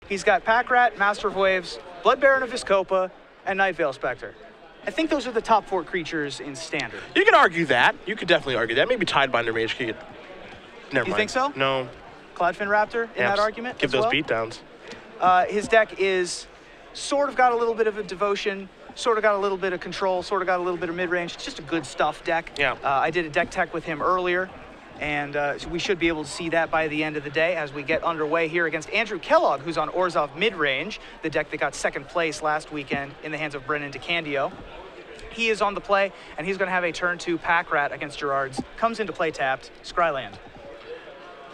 He's got Pack Rat, Master of Waves, Blood Baron of Viscopa, and Night Veil Spectre. I think those are the top 4 creatures in Standard. You can argue that. You could definitely argue that. Maybe Tidebinder Mage could. Never mind. You think so? No. Cloudfin Raptor in that argument? Give those beatdowns. His deck is sort of got a little bit of a devotion, sort of got a little bit of control, sort of got a little bit of mid-range. It's just a good stuff deck. Yeah. I did a deck tech with him earlier, and so we should be able to see that by the end of the day as we get underway here against Andrew Kellogg, who's on Orzhov mid-range, the deck that got 2nd place last weekend in the hands of Brennan DeCandio. He is on the play, and he's going to have a turn 2 Pack Rat against Gerard's. Comes into play tapped, Scryland.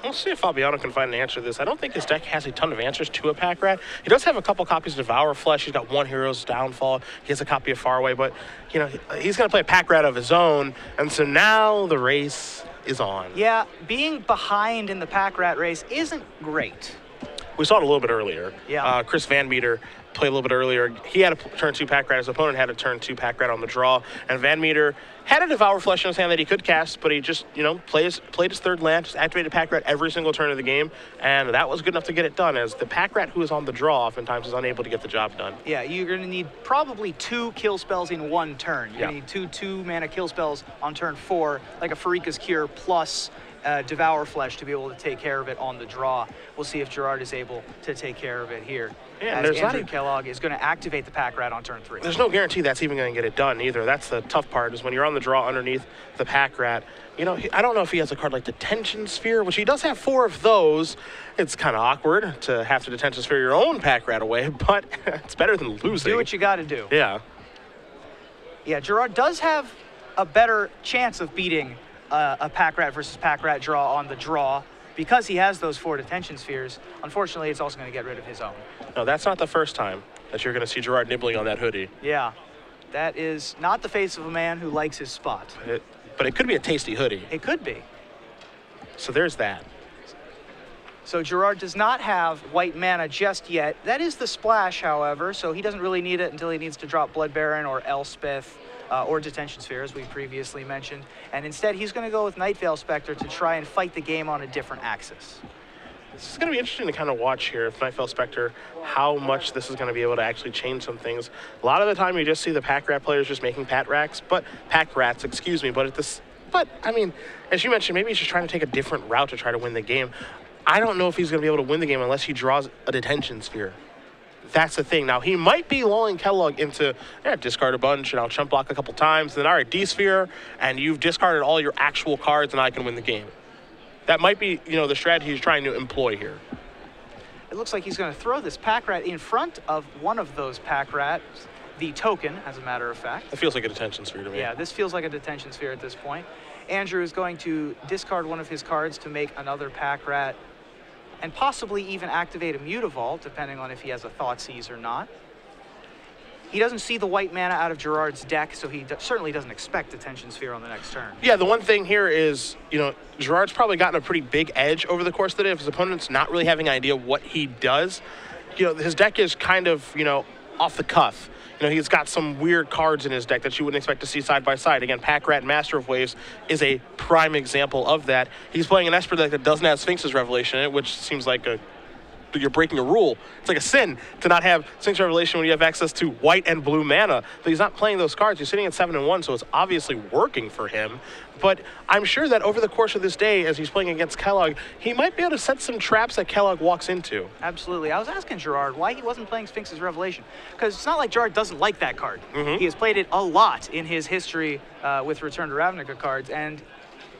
We'll see if Fabiano can find an answer to this. I don't think his deck has a ton of answers to a Pack Rat. He does have a couple copies of Devour Flesh. He's got 1 Hero's Downfall. He has a copy of Faraway, but you know he's going to play a Pack Rat of his own, and so now the race is on. Yeah, being behind in the Pack Rat race isn't great. We saw it a little bit earlier. Yeah. Chris Van Meter played a little bit earlier. He had a turn 2 Pack Rat. His opponent had a turn 2 Pack Rat on the draw. And Van Meter had a Devour Flesh in his hand that he could cast, but he just, played his 3rd land, just activated Pack Rat every single turn of the game. And that was good enough to get it done, as the Pack Rat who is on the draw oftentimes is unable to get the job done. Yeah, you're going to need probably 2 kill spells in 1 turn. You're going to need 2 mana kill spells on turn 4, like a Farika's Cure plus Devour Flesh to be able to take care of it on the draw. We'll see if Gerard is able to take care of it here. Yeah, as Andrew Kellogg is going to activate the Pack Rat on turn 3. There's no guarantee that's even going to get it done either. That's the tough part, is when you're on the draw underneath the Pack Rat. I don't know if he has a card like Detention Sphere, which he does have 4 of those. It's kind of awkward to have to Detention Sphere your own Pack Rat away, but it's better than losing. Do what you got to do. Yeah. Yeah, Gerard does have a better chance of beating a Pack Rat versus Pack Rat draw on the draw because he has those 4 Detention Spheres. Unfortunately, it's also going to get rid of his own. No, that's not the first time that you're going to see Gerard nibbling on that hoodie. Yeah, that is not the face of a man who likes his spot. But it could be a tasty hoodie. It could be. So there's that. So Gerard does not have white mana just yet. That is the splash, however, so he doesn't really need it until he needs to drop Blood Baron or Elspeth or Detention Sphere, as we previously mentioned. And instead, he's going to go with Night Veil Spectre to try and fight the game on a different axis. This is going to be interesting to kind of watch here, if Night Veil Spectre, how much this is going to be able to actually change some things. A lot of the time, you just see the Pack Rat players just making Pack Rats, but I mean, as you mentioned, maybe he's just trying to take a different route to try to win the game. I don't know if he's going to be able to win the game unless he draws a Detention Sphere. That's the thing. Now, he might be lulling Kellogg into, discard a bunch, and I'll chump block a couple times, then, all right, D-Sphere, and you've discarded all your actual cards, and I can win the game. That might be, the strategy he's trying to employ here. It looks like he's going to throw this Pack Rat in front of one of those Pack Rats, the token, as a matter of fact. It feels like a Detention Sphere to me. Yeah, this feels like a Detention Sphere at this point. Andrew is going to discard one of his cards to make another Pack Rat, and possibly even activate a Mutavault, depending on if he has a Thoughtseize or not. He doesn't see the white mana out of Gerard's deck, so he certainly doesn't expect Detention Sphere on the next turn. Yeah, the one thing here is, Gerard's probably gotten a pretty big edge over the course of the day. If his opponent's not really having an idea what he does, his deck is kind of, off the cuff. He's got some weird cards in his deck that you wouldn't expect to see side by side. Again, Pack Rat and Master of Waves is a prime example of that. He's playing an Esper deck that doesn't have Sphinx's Revelation in it, which seems like you're breaking a rule. It's like a sin to not have Sphinx's Revelation when you have access to white and blue mana. But he's not playing those cards. He's sitting at 7-1, so it's obviously working for him. But I'm sure that over the course of this day, as he's playing against Kellogg, he might be able to set some traps that Kellogg walks into. Absolutely. I was asking Gerard why he wasn't playing Sphinx's Revelation, because it's not like Gerard doesn't like that card. Mm-hmm. He has played it a lot in his history with Return to Ravnica cards, and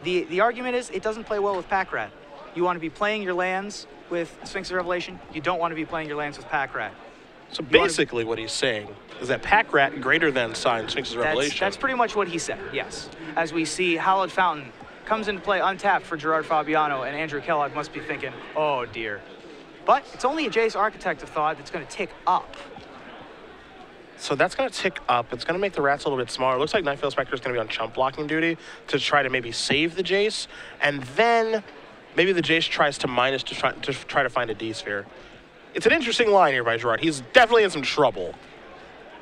the argument is it doesn't play well with Pack Rat. You want to be playing your lands with Sphinx's Revelation. You don't want to be playing your lands with Pack Rat. So basically what he's saying is that Pack Rat greater than sign Sphinx's Revelation. That's pretty much what he said, yes. As we see, Hallowed Fountain comes into play untapped for Gerard Fabiano, and Andrew Kellogg must be thinking, oh dear. But it's only a Jace Architect of Thought that's going to tick up. So that's going to tick up. It's going to make the rats a little bit smaller. It looks like Night Veil Spectre is going to be on chump blocking duty to try to maybe save the Jace, and then maybe the Jace tries to minus to try to find a D-Sphere. It's an interesting line here by Gerard. He's definitely in some trouble.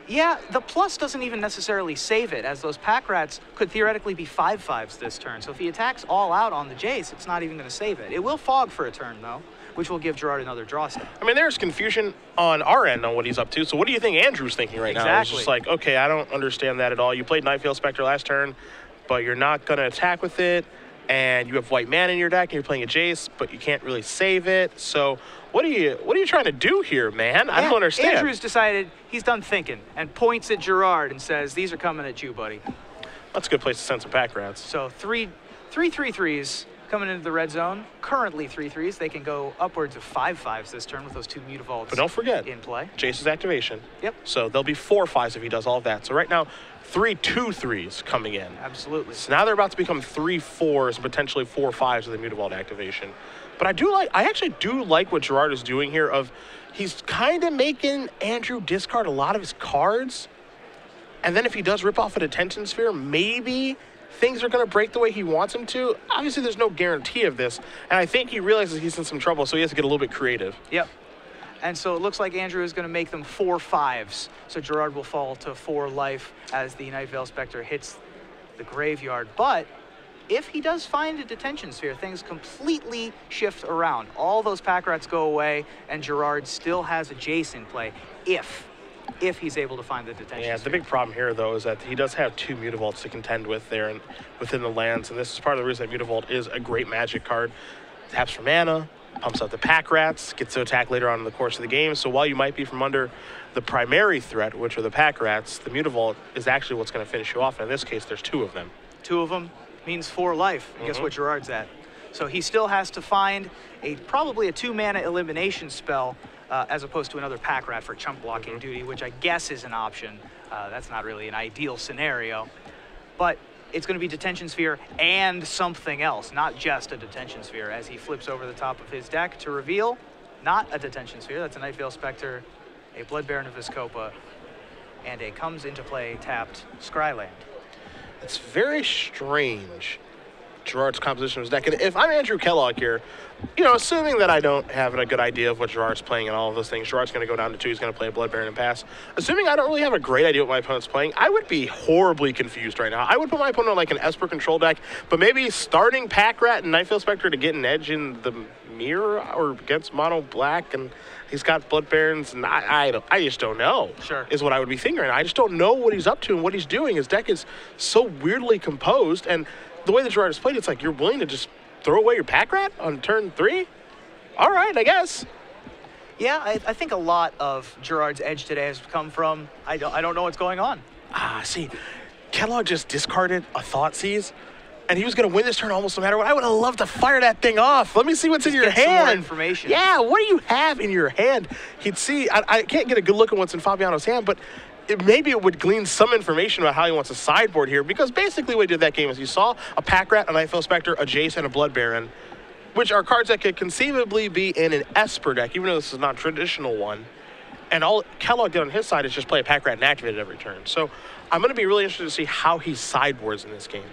Yeah, the plus doesn't even necessarily save it, as those Pack Rats could theoretically be 5/5s this turn. So if he attacks all out on the Jace, it's not even going to save it. It will fog for a turn, though, which will give Gerard another draw step. I mean, there's confusion on our end on what he's up to. So what do you think Andrew's thinking right now? It's just like, okay, I don't understand that at all. You played Nightveil Spectre last turn, but you're not going to attack with it. And you have white mana in your deck, and you're playing a Jace, but you can't really save it. So what are you trying to do here, man? I don't understand. Andrew's decided he's done thinking and points at Gerard and says, these are coming at you, buddy. That's a good place to send some pack rats. So three 3/3s coming into the red zone. Currently 3/3s. They can go upwards of 5/5s this turn with those 2 Mutavaults but don't forget, in play. Jace's activation. Yep. So there'll be 4/5s if he does all of that. So right now, 3 2/3s coming in. Absolutely. So now they're about to become 3 4s, potentially 4 5s with the Mutavault activation. But I actually do like what Gerard is doing here. He's kind of making Andrew discard a lot of his cards. And then if he does rip off a Detention Sphere, maybe things are going to break the way he wants them to. Obviously, there's no guarantee of this. And I think he realizes he's in some trouble, so he has to get a little bit creative. Yep. And so it looks like Andrew is going to make them 4 5s. So Gerard will fall to 4 life as the Nightveil Spectre hits the graveyard. But if he does find a Detention Sphere, things completely shift around. All those pack rats go away, and Gerard still has a Jace in play if he's able to find the Detention Sphere. The big problem here, though, is that he does have 2 Mutavaults to contend with there and within the lands. And this is part of the reason that Mutavault is a great Magic card. Taps for mana, pumps out the pack rats, gets to attack later on in the course of the game. So while you might be from under the primary threat, which are the pack rats, the Mutavault is actually what's going to finish you off. And in this case, there's 2 of them. 2 of them means 4 life. And guess what Gerard's at? So he still has to find probably a 2-mana elimination spell as opposed to another pack rat for chump blocking duty, which I guess is an option. That's not really an ideal scenario. But it's going to be Detention Sphere and something else, not just a Detention Sphere, as he flips over the top of his deck to reveal not a Detention Sphere. That's a Nightveil Spectre, a Blood Baron of Vizkopa, and a comes into play tapped Scryland. It's very strange, Gerard's composition of his deck. And if I'm Andrew Kellogg here, assuming that I don't have a good idea of what Gerard's playing and all of those things, Gerard's going to go down to 2, he's going to play a Blood Baron and pass. Assuming I don't really have a great idea what my opponent's playing, I would be horribly confused right now. I would put my opponent on like an Esper control deck, but maybe starting Pack Rat and Nightveil Spectre to get an edge in the mirror or against mono black, and he's got Blood Barons, and I just don't know. Sure. Is what I would be thinking right now. I just don't know what he's up to and what he's doing. His deck is so weirdly composed, and the way that Gerard has played, it's like you're willing to just throw away your Pack Rat on turn 3? All right, I guess. Yeah, I think a lot of Gerard's edge today has come from, I don't know what's going on. See, Kellogg just discarded a Thoughtseize, and he was going to win this turn almost no matter what. I would have loved to fire that thing off. Let me see what's in your hand. Some more information. Yeah, what do you have in your hand? He'd see, I can't get a good look at what's in Fabiano's hand, but maybe it would glean some information about how he wants to sideboard here, because basically what he did that game is you saw a Pack Rat, a Nightveil Spectre, a Jace, and a Blood Baron, which are cards that could conceivably be in an Esper deck, even though this is not a traditional one. And all Kellogg did on his side is just play a Pack Rat and activate it every turn. So I'm going to be really interested to see how he sideboards in this game.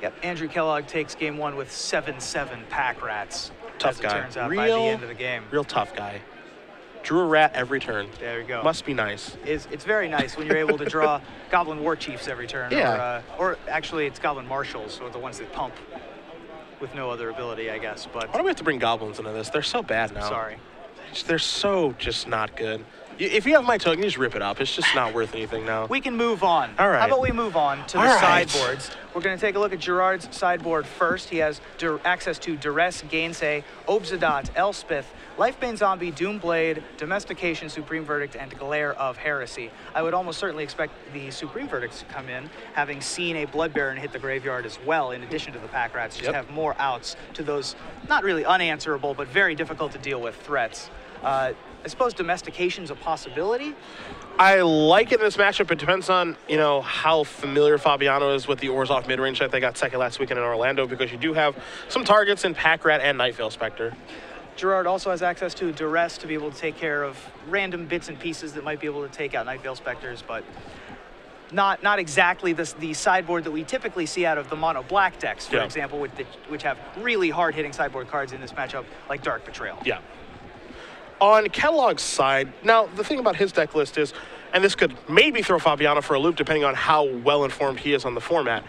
Yep, Andrew Kellogg takes game 1 with 7/7 Pack Rats. Tough as guy. It turns out by the end of the game. Real tough guy. Drew a rat every turn. There you go. Must be nice. It's very nice when you're able to draw Goblin War Chiefs every turn. Yeah. Or actually, it's Goblin Marshals, or the ones that pump with no other ability, I guess. But why do we have to bring goblins into this? They're so bad now. Sorry. They're so just not good. If you have my token, you just rip it up. It's just not worth anything now. We can move on. All right. How about we move on to the sideboards? We're going to take a look at Gerard's sideboard first. He has access to Duress, Gainsay, Obzedat, Elspeth, Lifebane Zombie, Doomblade, Domestication, Supreme Verdict, and Glare of Heresy. I would almost certainly expect the Supreme Verdicts to come in, having seen a Blood Baron hit the graveyard as well, in addition to the Pack Rats, just have more outs to those not really unanswerable, but very difficult to deal with threats. I suppose Domestication's a possibility. I like it in this matchup. It depends on, how familiar Fabiano is with the Orzhov mid-range that they got second last weekend in Orlando, because you do have some targets in Pack Rat and Nightveil Spectre. Gerard also has access to Duress to be able to take care of random bits and pieces that might be able to take out Nightveil Spectres, but not exactly the sideboard that we typically see out of the mono black decks, for example, which have really hard-hitting sideboard cards in this matchup, like Dark Betrayal. Yeah. On Kellogg's side, now the thing about his deck list is, and this could maybe throw Fabiano for a loop depending on how well-informed he is on the format.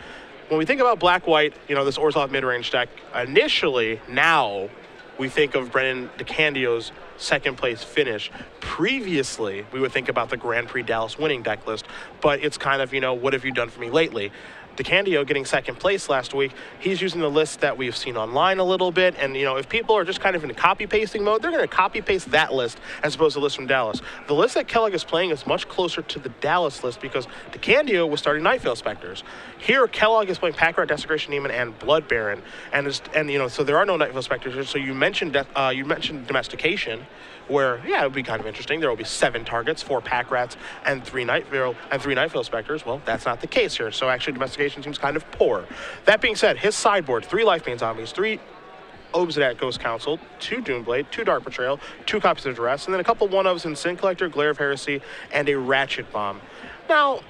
When we think about black-white, this Orzhov mid-range deck, initially, now, we think of Brennan DeCandio's second place finish. Previously, we would think about the Grand Prix Dallas winning deck list, but it's kind of, what have you done for me lately? DeCandio getting second place last week, he's using the list that we've seen online a little bit, and if people are just kind of in a copy pasting mode, they're going to copy paste that list as opposed to the list from Dallas. The list that Kellogg is playing is much closer to the Dallas list because DeCandio was starting Nightveil Specters. Here, Kellogg is playing Pack Rat, Desecration Demon, and Blood Baron, and so there are no Nightveil Specters. So you mentioned Domestication, where, it would be kind of interesting. There will be 7 targets, 4 Pack Rats, and 3 Nightveil Specters. Well, that's not the case here. So actually, Domestication seems kind of poor. That being said, his sideboard, 3 Lifebane Zombies, 3 Obsidian Ghost Council, 2 Doomblade, 2 Dark Betrayal, 2 copies of Duress, and then a couple one-ofs in Sin Collector, Glare of Heresy, and a Ratchet Bomb. Now,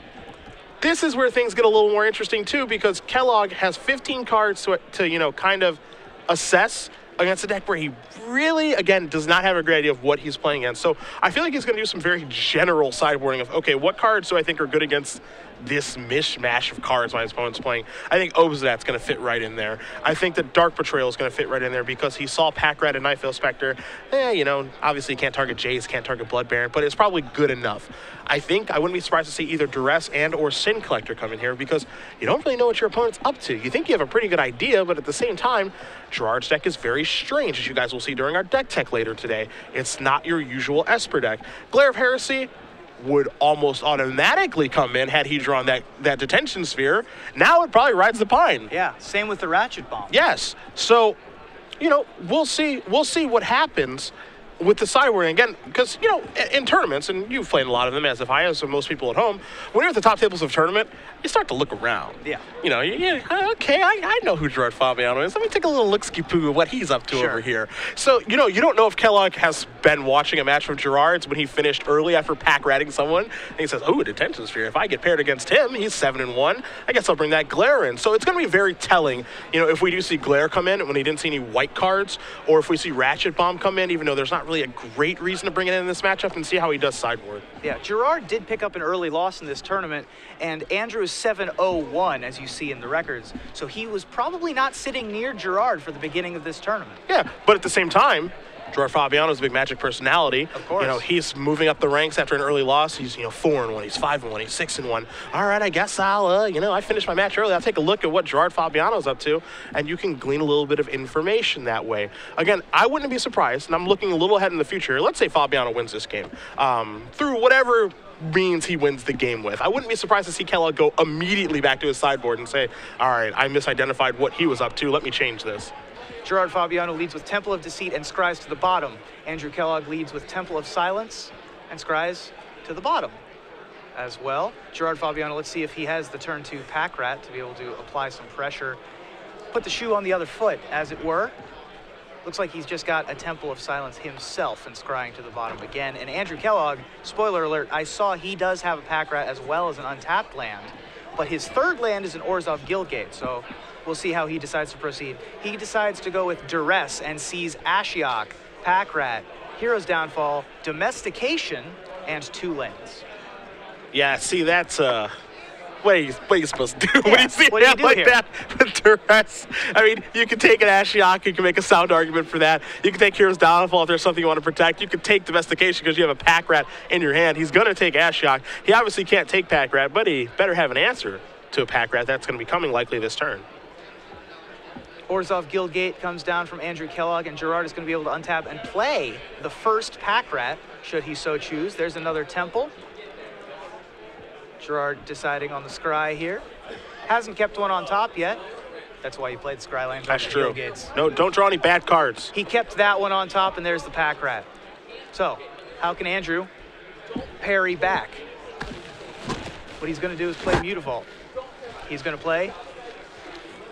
this is where things get a little more interesting, too, because Kellogg has 15 cards to kind of assess against a deck where he really, again, does not have a great idea of what he's playing against. So I feel like he's going to do some very general sideboarding of, okay, what cards do I think are good against this mishmash of cards my opponent's playing? I think Obsidat's going to fit right in there. I think that Dark Betrayal is going to fit right in there because he saw Pack Rat and Nightveil Specter. Obviously he can't target Jace, can't target Blood Baron, but it's probably good enough. I think I wouldn't be surprised to see either Duress and or Sin Collector come in here because you don't really know what your opponent's up to. You think you have a pretty good idea, but at the same time, Gerard's deck is very strange, as you guys will see during our deck tech later today. It's not your usual Esper deck. Glare of Heresy would almost automatically come in had he drawn that Detention Sphere. Now it probably rides the pine. Yeah, same with the Ratchet Bomb. Yes. So, we'll see what happens with the sideboarding again, because in tournaments, and you've played a lot of them as if I have, so most people at home, when you're at the top tables of tournament, you start to look around. Yeah. Okay, I know who Gerard Fabiano is. Let me take a little look-ski-poo of what he's up to over here. So you don't know if Kellogg has been watching a match from Gerard's when he finished early after pack-ratting someone, and he says, "Oh, a Detention Sphere. If I get paired against him, he's 7-1. I guess I'll bring that Glare in." So it's going to be very telling, if we do see Glare come in when he didn't see any white cards, or if we see Ratchet Bomb come in, even though there's not really a great reason to bring it in this matchup, and see how he does sideboard. Yeah, Gerard did pick up an early loss in this tournament, and Andrew is 7-0-1, as you see in the records. So he was probably not sitting near Gerard for the beginning of this tournament. Yeah, but at the same time, Gerard Fabiano is a big Magic personality. Of course. He's moving up the ranks after an early loss. He's, 4-1, he's 5-1, he's 6-1. All right, I guess I'll, I finished my match early. I'll take a look at what Gerard Fabiano's up to, and you can glean a little bit of information that way. Again, I wouldn't be surprised, and I'm looking a little ahead in the future. Let's say Fabiano wins this game through whatever means he wins the game with. I wouldn't be surprised to see Kellogg go immediately back to his sideboard and say, all right, I misidentified what he was up to. Let me change this. Gerard Fabiano leads with Temple of Deceit and Scries to the bottom. Andrew Kellogg leads with Temple of Silence and Scries to the bottom as well. Gerard Fabiano, let's see if he has the turn 2 Pack Rat to be able to apply some pressure. Put the shoe on the other foot, as it were. Looks like he's just got a Temple of Silence himself and scrying to the bottom again. And Andrew Kellogg, spoiler alert, I saw he does have a Pack Rat as well as an untapped land, but his third land is an Orzhov Guildgate, so we'll see how he decides to proceed. He decides to go with Duress and sees Ashiok, Pack Rat, Hero's Downfall, Domestication, and 2 lands. Yeah, see, that's what are you supposed to do? Yeah, when you see what do you that do like here? that with Duress? I mean, you can take an Ashiok, you can make a sound argument for that. You can take Hero's Downfall if there's something you want to protect. You can take Domestication because you have a Pack Rat in your hand. He's going to take Ashiok. He obviously can't take Pack Rat, but he better have an answer to a Pack Rat that's going to be coming likely this turn. Orzhov Guildgate comes down from Andrew Kellogg, and Gerard is going to be able to untap and play the first Pack Rat, should he so choose. There's another Temple. Gerard deciding on the Scry here. Hasn't kept one on top yet. That's why he played Scrylands. That's true. Guildgates. No, don't draw any bad cards. He kept that one on top, and there's the Pack Rat. So, how can Andrew parry back? What he's going to do is play Mutavault. He's going to play,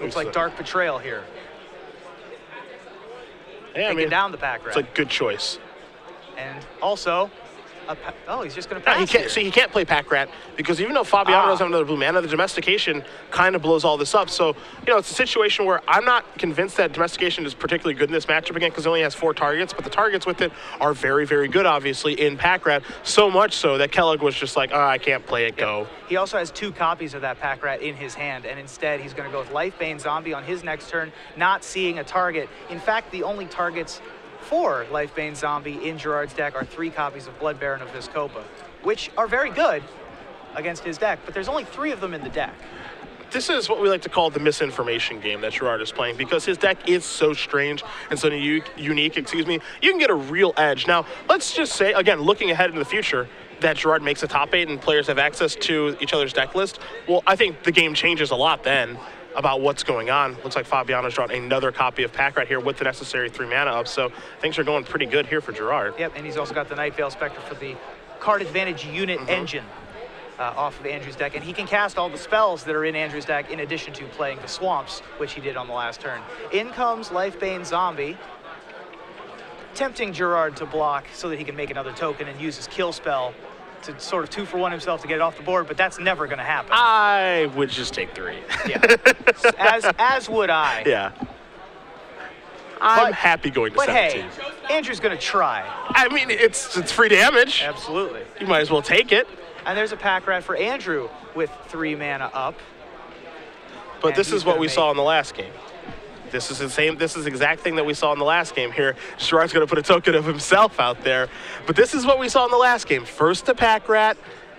looks like Dark Betrayal here. Yeah, Taking down the Pack Rat. It's a good choice. And also, Oh, he's just going to No, pass he can't. here. See, he can't play Pack Rat because even though Fabiano doesn't have another blue mana, the domestication kind of blows all this up. So, it's a situation where I'm not convinced that domestication is particularly good in this matchup again because it only has 4 targets, but the targets with it are very, very good, obviously, in Pack Rat. So much so that Kellogg was just like, I can't play it, go. He also has 2 copies of that Pack Rat in his hand, and instead he's going to go with Lifebane Zombie on his next turn, not seeing a target. In fact, the only targets for Lifebane Zombie in Gerard's deck are 3 copies of Blood Baron of Viscopa, which are very good against his deck, but there's only 3 of them in the deck. This is what we like to call the misinformation game that Gerard is playing because his deck is so strange and so unique, you can get a real edge. Now, let's just say, again, looking ahead in the future, that Gerard makes a top 8 and players have access to each other's deck list. Well, I think the game changes a lot then about what's going on. Looks like Fabiano's drawn another copy of Pack Rat here with the necessary 3 mana up, so things are going pretty good here for Gerard. Yep, and he's also got the Night Veil Spectre for the card advantage unit engine off of Andrew's deck, and he can cast all the spells that are in Andrew's deck in addition to playing the Swamps, which he did on the last turn. In comes Lifebane Zombie, tempting Gerard to block so that he can make another token and use his kill spell to sort of 2-for-1 himself to get it off the board, but that's never going to happen. I would just take 3. Yeah, as would I. Yeah. I'm happy going to 17. But hey, Andrew's going to try. I mean, it's free damage. Absolutely. You might as well take it. And there's a Pack Rat for Andrew with 3 mana up. But this is what we saw in the last game. This is the exact thing that we saw in the last game here. Gerard's going to put a token of himself out there. But this is what we saw in the last game. First the Pack Rat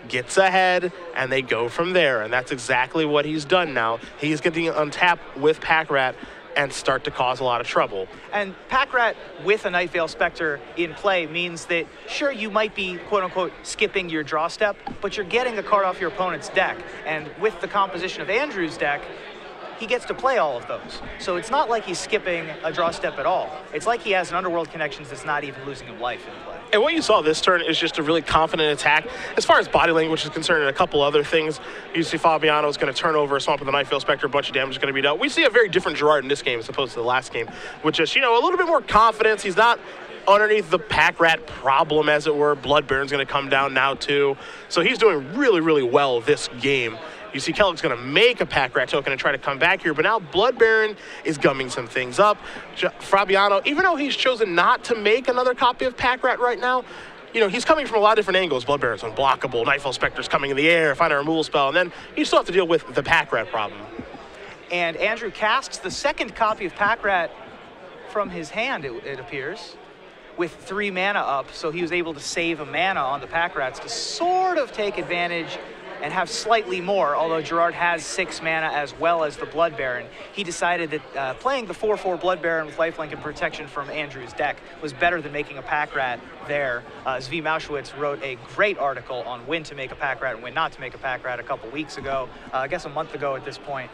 gets ahead, and they go from there. And that's exactly what he's done now. He's going to untap with Pack Rat and start to cause a lot of trouble. And Pack Rat with a Night Veil Spectre in play means that, sure, you might be, quote-unquote, skipping your draw step, but you're getting a card off your opponent's deck. And with the composition of Andrew's deck, he gets to play all of those. So it's not like he's skipping a draw step at all. It's like he has an Underworld Connections that's not even losing him life in play. And what you saw this turn is just a really confident attack. As far as body language is concerned and a couple other things, you see Fabiano is going to turn over a Swamp with a Night Veil Spectre, a bunch of damage is going to be dealt. We see a very different Gerard in this game as opposed to the last game, which is, a little bit more confidence. He's not underneath the Pack Rat problem, as it were. Blood Baron's going to come down now, too. So he's doing really, really well this game. You see Kellogg's going to make a Pack Rat token and try to come back here, but now Blood Baron is gumming some things up. Fabiano, even though he's chosen not to make another copy of Pack Rat right now, he's coming from a lot of different angles. Blood Baron's unblockable, Night Veil Spectre's coming in the air, find a removal spell, and then you still have to deal with the Pack Rat problem. And Andrew casts the second copy of Pack Rat from his hand, it appears, with 3 mana up, so he was able to save a mana on the Pack Rats to sort of take advantage and have slightly more, although Gerard has 6 mana as well as the Blood Baron. He decided that playing the 4/4 Blood Baron with lifelink and protection from Andrew's deck was better than making a Pack Rat there. Zvi Mauschwitz wrote a great article on when to make a Pack Rat and when not to make a Pack Rat a couple weeks ago, I guess a month ago at this point.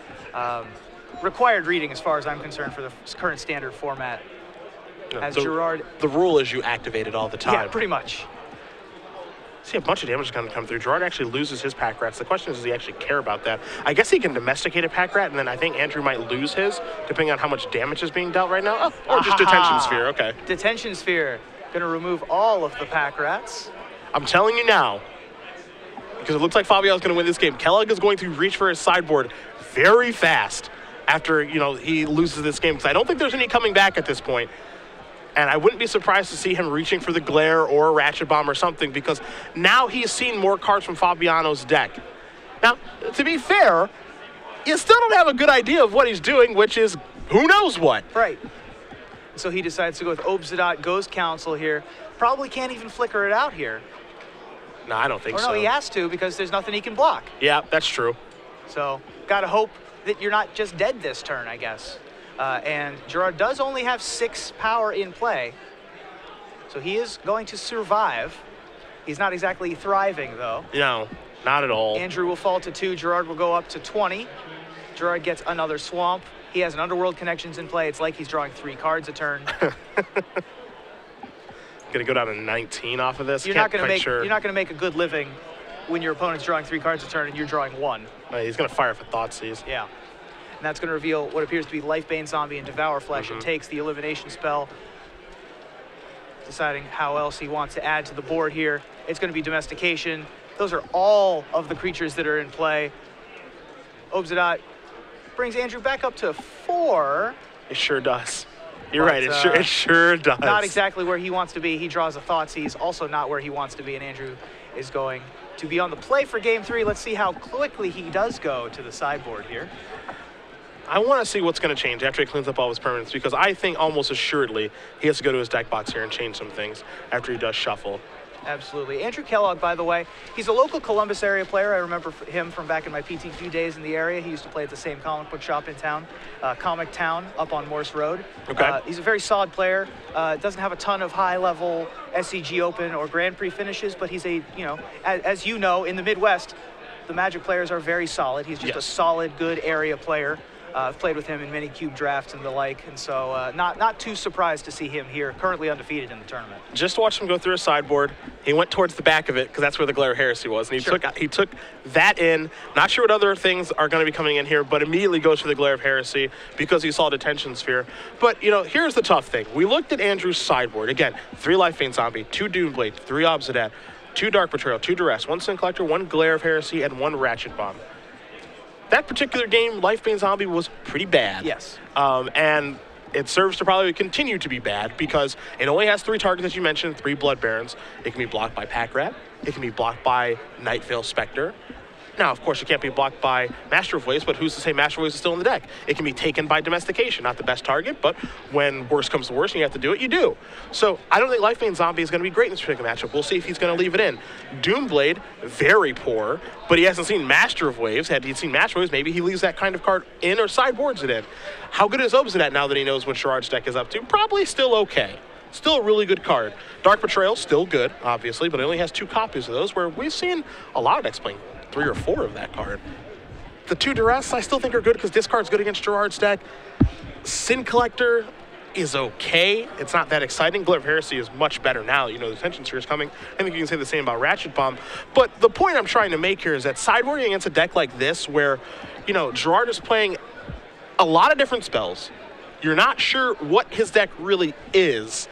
Required reading as far as I'm concerned for the current standard format. Gerard... The rule is you activate it all the time. Yeah, pretty much. See, a bunch of damage is going to come through. Gerard actually loses his Pack Rats. The question is, does he actually care about that? I guess he can domesticate a Pack Rat, and then I think Andrew might lose his, depending on how much damage is being dealt right now. Oh, or just Detention Sphere, okay. Detention Sphere, going to remove all of the Pack Rats. I'm telling you now, because it looks like Fabiano's going to win this game, Kellogg is going to reach for his sideboard very fast after, he loses this game, because I don't think there's any coming back at this point. And I wouldn't be surprised to see him reaching for the Glare or a Ratchet Bomb or something, because now he's seen more cards from Fabiano's deck. Now, to be fair, you still don't have a good idea of what he's doing, which is who knows what. Right. So he decides to go with Obsidian Ghost Council here. Probably can't even flicker it out here. No, I don't think so. No, he has to, because there's nothing he can block. Yeah, that's true. So, gotta hope that you're not just dead this turn, I guess. And Gerard does only have 6 power in play, so he is going to survive. He's not exactly thriving, though. No, not at all. Andrew will fall to 2. Gerard will go up to 20. Gerard gets another Swamp. He has an Underworld Connections in play. It's like he's drawing 3 cards a turn. Gonna go down to 19 off of this. You're not gonna make a good living when your opponent's drawing 3 cards a turn and you're drawing 1. He's gonna fire for Thoughtseize. Yeah. And that's going to reveal what appears to be Lifebane Zombie and Devour Flesh and takes the Elimination spell. deciding how else he wants to add to the board here. It's going to be domestication. Those are all of the creatures that are in play. Obsidian brings Andrew back up to 4. It sure does. You're right. It sure does. Not exactly where he wants to be. He draws a Thoughtseize, also not where he wants to be, and Andrew is going to be on the play for game 3. Let's see how quickly he does go to the sideboard here. I want to see what's going to change after he cleans up all his permanents, because I think almost assuredly he has to go to his deck box here and change some things after he does shuffle. Absolutely. Andrew Kellogg, by the way, he's a local Columbus area player. I remember him from back in my PTQ days in the area. He used to play at the same comic book shop in town, Comic Town, up on Morse Road. Okay. He's a very solid player. Doesn't have a ton of high-level SCG Open or Grand Prix finishes, but he's as you know, in the Midwest, the Magic players are very solid. He's just a solid, good area player. I've played with him in many cube drafts and the like, and so not too surprised to see him here, currently undefeated in the tournament. Just watch him go through a sideboard. He went towards the back of it because that's where the Glare of Heresy was, and he took that in. Not sure what other things are going to be coming in here, but immediately goes for the Glare of Heresy because he saw Detention Sphere. But here's the tough thing: we looked at Andrew's sideboard again. 3 Lifebane Zombie, 2 Doomblade, 3 Obsidian, 2 Dark Betrayal, 2 Duress, 1 Sin Collector, 1 Glare of Heresy, and 1 Ratchet Bomb. That particular game, Lifebane Zombie, was pretty bad. Yes. And it serves to probably continue to be bad because it only has 3 targets, as you mentioned, 3 Blood Barons. It can be blocked by Pack Rat. It can be blocked by Nightveil Spectre. Now, of course, it can't be blocked by Master of Waves, but who's to say Master of Waves is still in the deck? It can be taken by Domestication. Not the best target, but when worst comes to worst and you have to do it, you do. So I don't think Lifebane Zombie is going to be great in this particular matchup. We'll see if he's going to leave it in. Doomblade, very poor, but he hasn't seen Master of Waves. Had he seen Master of Waves, maybe he leaves that kind of card in or sideboards it in. How good is Obsidian now that he knows what Gerard's deck is up to? Probably still okay. Still a really good card. Dark Betrayal, still good, obviously, but it only has 2 copies of those, where we've seen a lot of decks playing 3 or 4 of that card. The 2 Duress I still think are good because this card's good against Gerard's deck. Sin Collector is okay. It's not that exciting. Glare of Heresy is much better now. The Detention Sphere is coming. I think you can say the same about Ratchet Bomb. But the point I'm trying to make here is that sideboarding against a deck like this where, Gerard is playing a lot of different spells. You're not sure what his deck really is.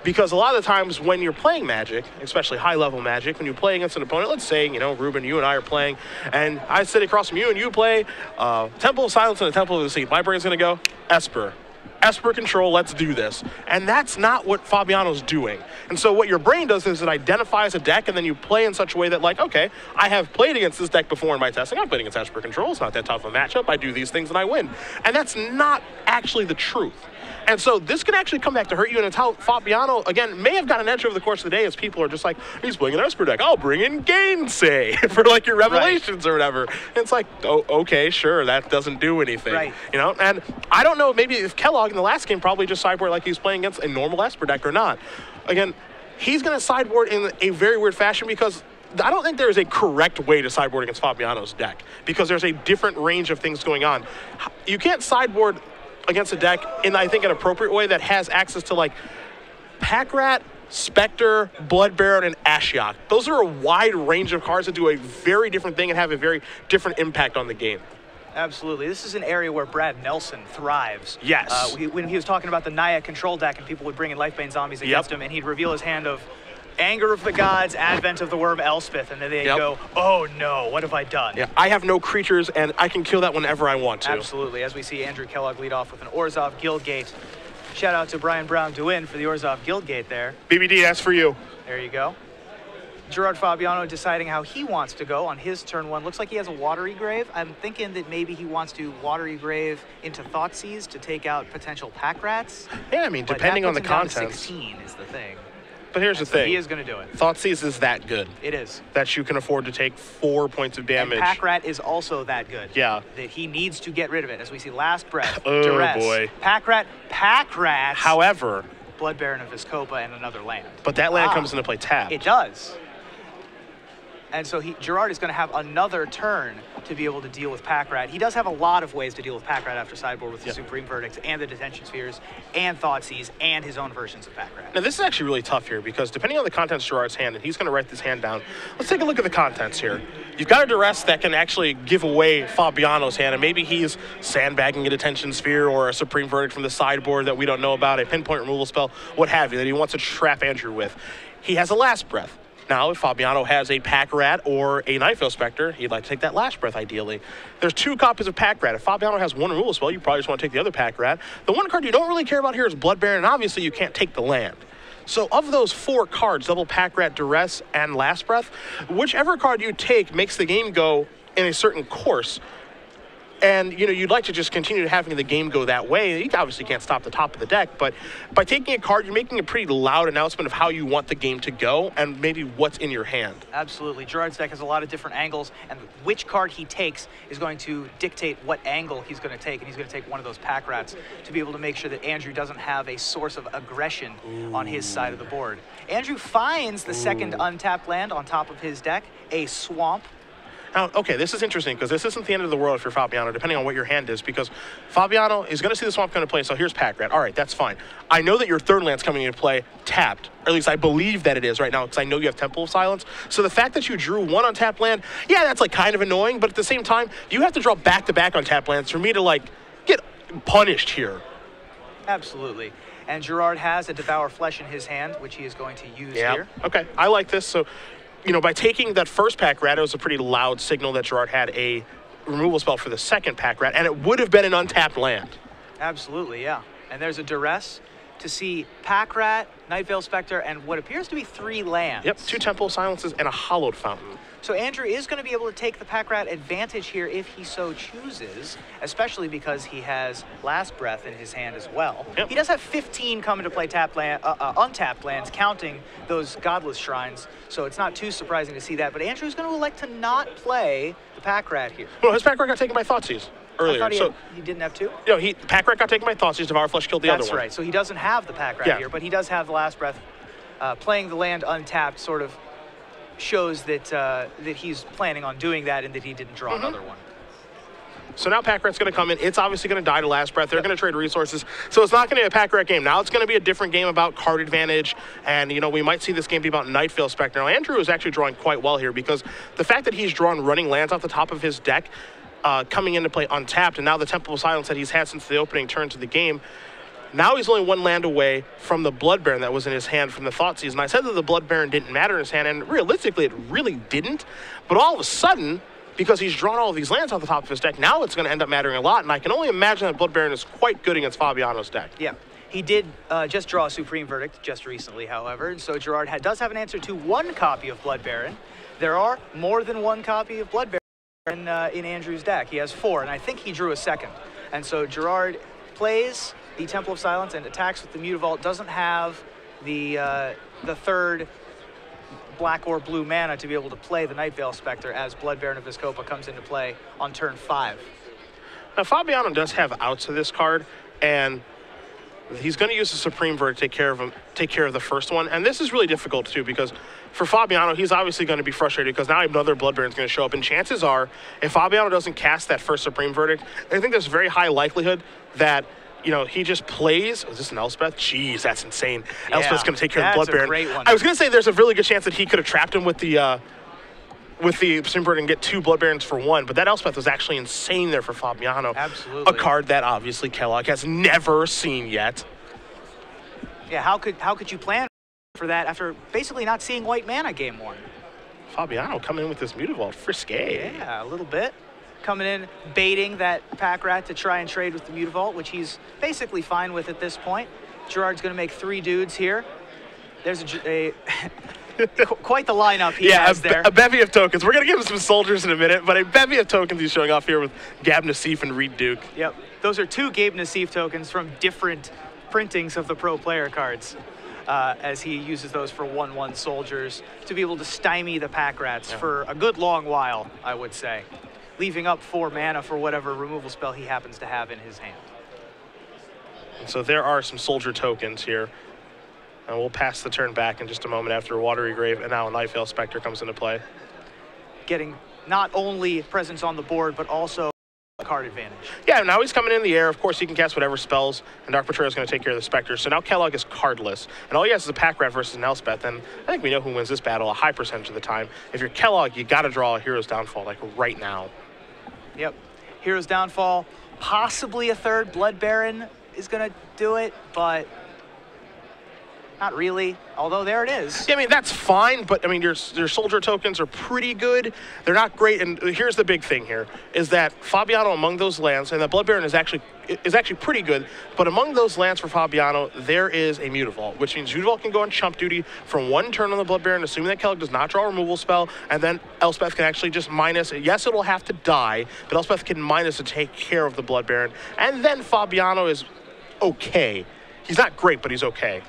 Because a lot of the times when you're playing Magic, especially high-level Magic, when you play against an opponent, let's say, Ruben, you and I are playing, and I sit across from you and you play Temple of Silence and a Temple of the Sea. My brain's going to go, Esper. Esper control, let's do this. And that's not what Fabiano's doing. And so what your brain does is it identifies a deck, and then you play in such a way that, okay, I have played against this deck before in my testing. I've played against Esper control. It's not that tough of a matchup. I do these things and I win. And that's not actually the truth. And so this can actually come back to hurt you, and it's how Fabiano, again, may have got an edge over the course of the day as people are just like, he's playing an Esper deck. I'll bring in Gainsay for your Revelations or whatever. And it's like, oh, okay, sure, that doesn't do anything. Right. And I don't know, maybe if Kellogg in the last game probably just sideboard like he was playing against a normal Esper deck or not. Again, he's going to sideboard in a very weird fashion because I don't think there is a correct way to sideboard against Fabiano's deck because there's a different range of things going on. You can't sideboard against a deck in, I think, an appropriate way that has access to Pack Rat, Spectre, Blood Baron, and Ashiok. Those are a wide range of cards that do a very different thing and have a very different impact on the game. Absolutely. This is an area where Brad Nelson thrives. Yes. When he was talking about the Naya control deck and people would bring in Lifebane Zombies against him, and he'd reveal his hand of Anger of the Gods, Advent of the Worm, Elspeth, and then they'd go, oh no, what have I done? Yeah, I have no creatures, and I can kill that whenever I want to. Absolutely, as we see Andrew Kellogg lead off with an Orzhov Guildgate. Shout out to Brian Brown Duin for the Orzhov Guildgate there. BBD, that's for you. There you go. Gerard Fabiano deciding how he wants to go on his turn 1. Looks like he has a Watery Grave. I'm thinking that maybe he wants to Watery Grave into Thoughtseize to take out potential Pack Rats. Yeah, I mean, depending on the contents. 16 is the thing. But here's the thing. He is going to do it. Thoughtseize is that good. It is. That you can afford to take 4 points of damage. And Pack Rat is also that good. Yeah. That he needs to get rid of it. As we see Last Breath, oh, Duress, boy. Pack Rat. However, Blood Baron of Viscopa and another land. But that land comes into play tapped. It does. And so Gerard is going to have another turn to be able to deal with Pack Rat. He does have a lot of ways to deal with Pack Rat after sideboard with the Supreme Verdicts and the Detention Spheres and Thoughtseize and his own versions of Pack Rat. Now, this is actually really tough here because depending on the contents of Gerard's hand, and he's going to write this hand down, let's take a look at the contents here. You've got a Duress that can actually give away Fabiano's hand, and maybe he's sandbagging a Detention Sphere or a Supreme Verdict from the sideboard that we don't know about, a pinpoint removal spell, what have you, that he wants to trap Andrew with. He has a Last Breath. Now, if Fabiano has a Pack Rat or a Night Veil Spectre, he'd like to take that Last Breath, ideally. There's 2 copies of Pack Rat. If Fabiano has 1 removal spell, you probably just want to take the other Pack Rat. The one card you don't really care about here is Blood Baron, and obviously you can't take the land. So of those 4 cards, double Pack Rat, Duress, and Last Breath, whichever card you take makes the game go in a certain course. And, you'd like to just continue having the game go that way. You obviously can't stop the top of the deck, but by taking a card, you're making a pretty loud announcement of how you want the game to go and maybe what's in your hand. Absolutely. Gerard's deck has a lot of different angles, and which card he takes is going to dictate what angle he's going to take, and he's going to take one of those Pack Rats to be able to make sure that Andrew doesn't have a source of aggression on his side of the board. Andrew finds the second untapped land on top of his deck, a Swamp. Now, okay, this is interesting because this isn't the end of the world if you're Fabiano, depending on what your hand is, because Fabiano is going to see the Swamp come into play, so here's Pack Rat. All right, that's fine. I know that your third land's coming into play tapped, or at least I believe that it is right now because I know you have Temple of Silence. So the fact that you drew 1 untapped land, yeah, that's like kind of annoying, but at the same time, you have to draw back-to-back untapped lands for me to like get punished here. Absolutely. And Gerard has a Devour Flesh in his hand, which he is going to use here. Okay, I like this. So, by taking that first Pack Rat, it was a pretty loud signal that Gerard had a removal spell for the second Pack Rat, and it would have been an untapped land. Absolutely, yeah. And there's a Duress to see Pack Rat, Night Veil Spectre, and what appears to be 3 lands. Yep, 2 Temple Silences and a Hallowed Fountain. So Andrew is going to be able to take the Pack Rat advantage here if he so chooses, especially because he has Last Breath in his hand as well. Yep. He does have 15 coming to play untapped lands, counting those Godless Shrines, so it's not too surprising to see that. But Andrew's going to elect to not play the Pack Rat here. Well, his Pack Rat got taken by Thoughtseize earlier. I thought he didn't have 2? Pack Rat got taken by Thoughtseize, Devour Flesh killed the other one. That's right, so he doesn't have the Pack Rat here, but he does have the Last Breath. Playing the land untapped sort of shows that that he's planning on doing that and that he didn't draw another one. So now Pack Rat's going to come in. It's obviously going to die to Last Breath. They're going to trade resources. So it's not going to be a Pack Rat game. Now it's going to be a different game about card advantage. And, we might see this game be about Night Veil Spectre. Now, Andrew is actually drawing quite well here because the fact that he's drawn running lands off the top of his deck coming into play untapped, and now the Temple of Silence that he's had since the opening turns of the game, now he's only 1 land away from the Blood Baron that was in his hand from the Thoughtseize. And I said that the Blood Baron didn't matter in his hand, and realistically it really didn't. But all of a sudden, because he's drawn all of these lands off the top of his deck, now it's going to end up mattering a lot. And I can only imagine that Blood Baron is quite good against Fabiano's deck. Yeah. He did just draw a Supreme Verdict just recently, however, and so Gerard does have an answer to 1 copy of Blood Baron. There are more than 1 copy of Blood Baron in Andrew's deck. He has 4, and I think he drew a second. And so Gerard plays the Temple of Silence and attacks with the Mutavault, doesn't have the third black or blue mana to be able to play the Night Veil Spectre as Blood Baron of Vizkopa comes into play on turn 5. Now, Fabiano does have outs to this card, and he's going to use the Supreme Verdict to take care of the first one. And this is really difficult, too, because for Fabiano, he's obviously going to be frustrated because now another Blood Baron is going to show up. And chances are, if Fabiano doesn't cast that first Supreme Verdict, I think there's a very high likelihood that he just plays. Is this an Elspeth? Jeez, that's insane. Yeah, Elspeth's going to take care of the Blood Baron. Great one. I was going to say there's a really good chance that he could have trapped him with the Supreme Verdict and get 2 Blood Barons for 1, but that Elspeth was actually insane there for Fabiano. Absolutely. A card that obviously Kellogg has never seen yet. Yeah, how could you plan for that after basically not seeing white mana game 1? Fabiano coming in with this Mutavault, frisque. Yeah, a little bit. Coming in, baiting that Pack Rat to try and trade with the Mutavault, which he's basically fine with at this point. Gerard's going to make 3 dudes here. There's quite the lineup he has there. A bevy of tokens. We're going to give him some soldiers in a minute, but a bevy of tokens he's showing off here with Gab Nassif and Reed Duke. Yep. Those are 2 Gabe Nassif tokens from different printings of the pro player cards. As he uses those for 1/1 soldiers to be able to stymie the Pack Rats for a good long while, I would say, leaving up 4 mana for whatever removal spell he happens to have in his hand. And so there are some soldier tokens here. And we'll pass the turn back in just a moment after a Watery Grave, and now a Night Veil Spectre comes into play. getting not only presence on the board, but also card advantage. Yeah, now he's coming in the air. Of course, he can cast whatever spells, and Dark Betrayer is going to take care of the Spectre. So now Kellogg is cardless, and all he has is a pack rat versus an Elspeth, and I think we know who wins this battle a high percentage of the time. If you're Kellogg, you got to draw a Hero's Downfall, like right now. Yep. Hero's Downfall, possibly a third Blood Baron is going to do it, but not really, although there it is. Yeah, I mean, that's fine, but I mean, your soldier tokens are pretty good. They're not great, and here's the big thing here, is that Fabiano among those lands, and the Blood Baron is actually pretty good, but among those lands for Fabiano, there is a Mutavault, which means Mutavault can go on chump duty for 1 turn on the Blood Baron, assuming that Kellogg does not draw a removal spell, and then Elspeth can actually just minus, yes, it'll have to die, but Elspeth can minus to take care of the Blood Baron, and then Fabiano is okay. He's not great, but he's okay.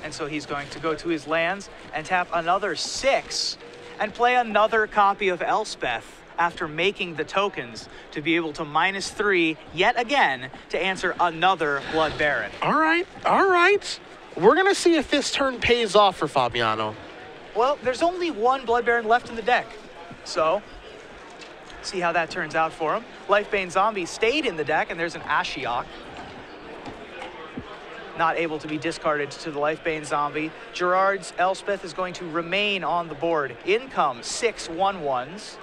And so he's going to go to his lands and tap another 6 and play another copy of Elspeth after making the tokens to be able to -3 yet again to answer another Blood Baron. All right. We're going to see if this turn pays off for Fabiano. Well, there's only 1 Blood Baron left in the deck, so see how that turns out for him. Lifebane Zombie stayed in the deck, and there's an Ashiok. Not able to be discarded to the Lifebane Zombie. Gerard's Elspeth is going to remain on the board. In come 6 1/1s,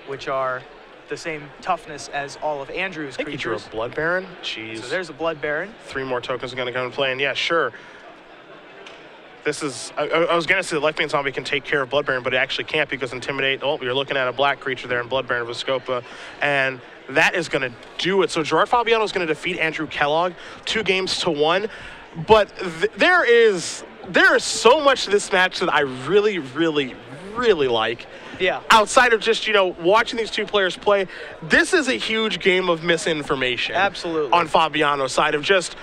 which are the same toughness as all of Andrew's creatures. I think he drew a Blood Baron. Jeez. So there's a Blood Baron. 3 more tokens are going to come into play, and yeah, sure. This is, I was going to say the Lifebane Zombie can take care of Blood Baron, but it actually can't because Intimidate, oh, you're looking at a black creature there in Blood Baron Viscopa, and that is going to do it. So Gerard Fabiano is going to defeat Andrew Kellogg 2 games to 1, but there is so much to this match that I really, really, really like. Yeah. Outside of just, watching these 2 players play, this is a huge game of misinformation. Absolutely. On Fabiano's side of just,